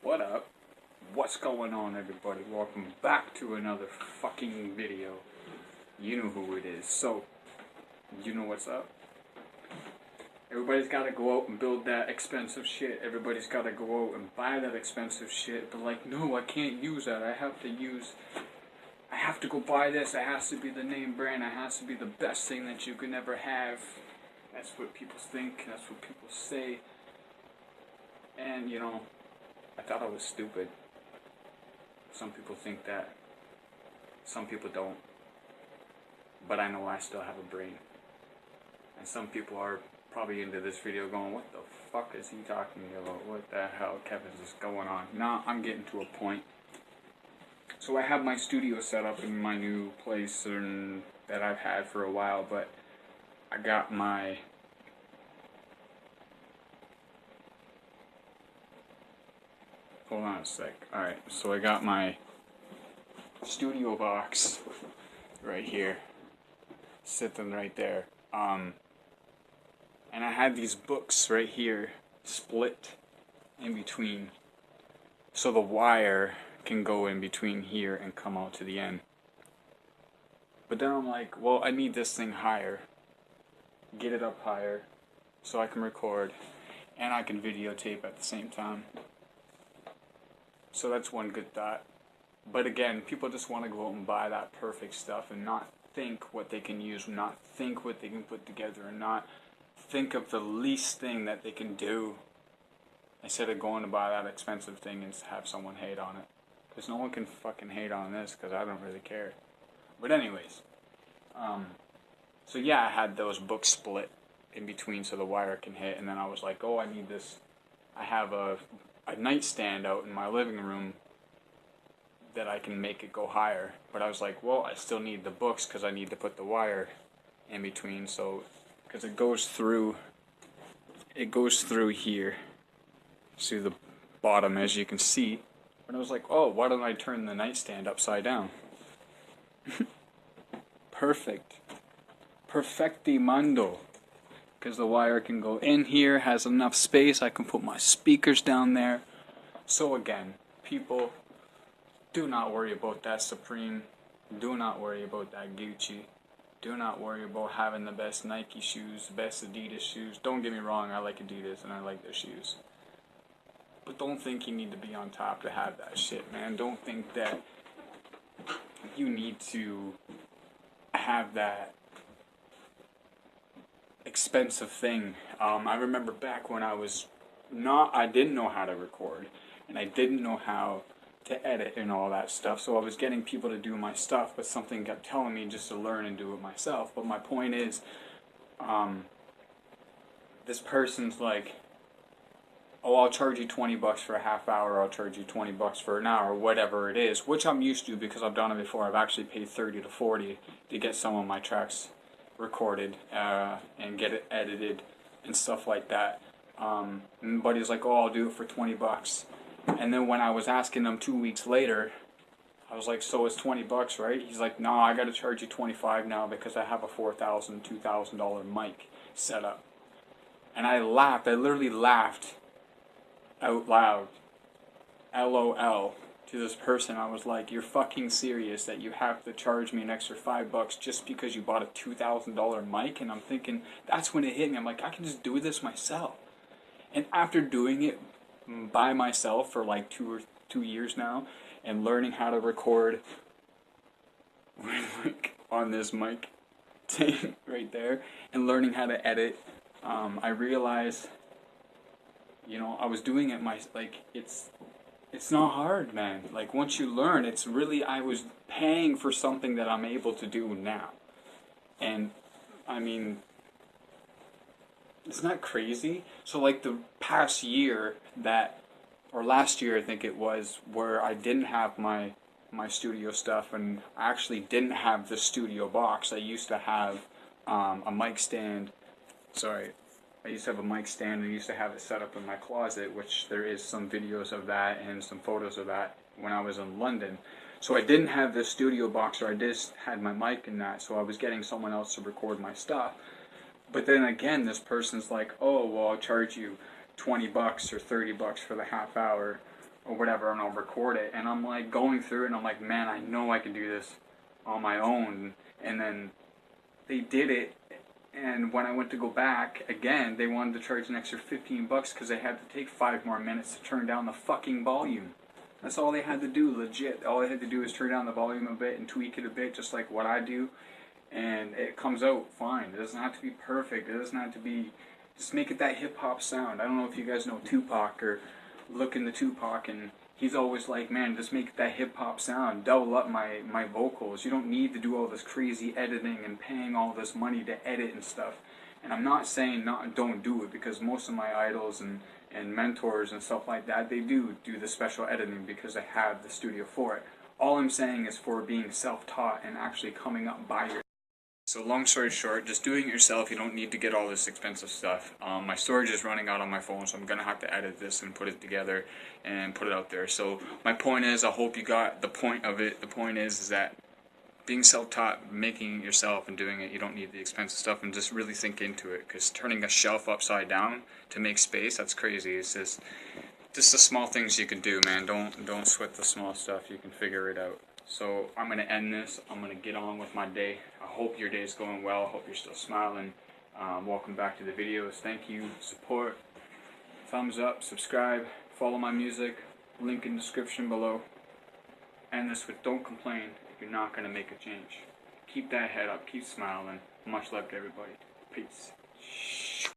What up? What's going on, everybody? Welcome back to another fucking video. You know who it is. So, you know what's up? Everybody's gotta go out and build that expensive shit. Everybody's gotta go out and buy that expensive shit. But like, no, I can't use that. I have to go buy this. It has to be the name brand. It has to be the best thing that you can ever have. That's what people think. That's what people say. And, I thought I was stupid. Some people think that. Some people don't. But I know I still have a brain. And some people are probably into this video going, what the fuck is he talking about? What the hell, Kevin's just going on? Nah, I'm getting to a point. So I have my studio set up in my new place that I've had for a while, but I got my... Hold on a sec. Alright, so I got my studio box right here, sitting right there. And I had these books right here split in between, so the wire can go in between here and come out to the end. But then I'm like, well, I need this thing higher, get it up higher, so I can record and I can videotape at the same time. So that's one good thought. But again, people just want to go out and buy that perfect stuff and not think what they can use, not think what they can put together, and not think of the least thing that they can do instead of going to buy that expensive thing and have someone hate on it. Because no one can fucking hate on this, because I don't really care. But anyways, so yeah, I had those books split in between so the wire can hit, and then I was like, oh, I need this. I have a nightstand out in my living room that I can make it go higher. But I was like, well, I still need the books because I need to put the wire in between. So, because it goes through here, to the bottom, as you can see. And I was like, oh, why don't I turn the nightstand upside down? Perfect. Perfectimando. Because the wire can go in here, has enough space, I can put my speakers down there. So again, people, do not worry about that Supreme. Do not worry about that Gucci. Do not worry about having the best Nike shoes, the best Adidas shoes. Don't get me wrong, I like Adidas and I like their shoes. But don't think you need to be on top to have that shit, man. Don't think that you need to have that expensive thing. I remember back when I didn't know how to record, and I didn't know how to edit and all that stuff, so I was getting people to do my stuff, but something kept telling me just to learn and do it myself. But my point is, this person's like, oh, I'll charge you $20 for a half hour, I'll charge you $20 for an hour, whatever it is, which I'm used to because I've done it before. I've actually paid $30 to $40 to get some of my tracks recorded and get it edited and stuff like that. But he's like, oh, I'll do it for $20. And then when I was asking him 2 weeks later, I was like, so it's $20, right? He's like, no, I got to charge you $25 now because I have a $4,000, $2,000 mic set up. And I laughed. I literally laughed out loud, LOL, to this person. I was like, you're fucking serious that you have to charge me an extra $5 just because you bought a $2,000 mic? And I'm thinking, that's when it hit me. I'm like, I can just do this myself. And after doing it by myself for like 2 years now, and learning how to record on this mic thing right there, and learning how to edit, I realized, I was doing it it's not hard, man. Like, once you learn, it's really, I was paying for something that I'm able to do now. And, I mean, it's not crazy. So, like, the past year or last year, I think it was, where I didn't have my studio stuff, and I actually didn't have the studio box. I used to have a mic stand. I used to have a mic stand and I used to have it set up in my closet, which there is some videos of that and some photos of that when I was in London. So I didn't have the studio box, or I just had my mic in that, so I was getting someone else to record my stuff. But then again, this person's like, oh, well, I'll charge you $20 or $30 for the half hour, or whatever, and I'll record it. And I'm like going through it, and I'm like, man, I know I can do this on my own. And then they did it, and when I went to go back again, they wanted to charge an extra $15 because they had to take 5 more minutes to turn down the fucking volume. That's all they had to do, legit. All they had to do is turn down the volume a bit and tweak it a bit, just like what I do, and it comes out fine. It doesn't have to be perfect. It doesn't have to be. Just make it that hip hop sound. I don't know if you guys know Tupac or look into Tupac, and he's always like, man, just make that hip hop sound. Double up my vocals. You don't need to do all this crazy editing and paying all this money to edit and stuff. And I'm not saying don't do it, because most of my idols and mentors and stuff like that, they do the special editing because they have the studio for it. All I'm saying is for being self-taught and actually coming up by your. So long story short, just doing it yourself, you don't need to get all this expensive stuff. My storage is running out on my phone, so I'm going to have to edit this and put it together and put it out there. So my point is, I hope you got the point of it. The point is that being self-taught, making it yourself and doing it, you don't need the expensive stuff, and just really think into it, because turning a shelf upside down to make space, that's crazy. It's just the small things you can do, man. Don't sweat the small stuff. You can figure it out. So I'm going to end this. I'm going to get on with my day. I hope your day's going well. I hope you're still smiling. Welcome back to the videos. Thank you. Support. Thumbs up. Subscribe. Follow my music. Link in description below. End this with don't complain if you're not going to make a change. Keep that head up. Keep smiling. Much love to everybody. Peace.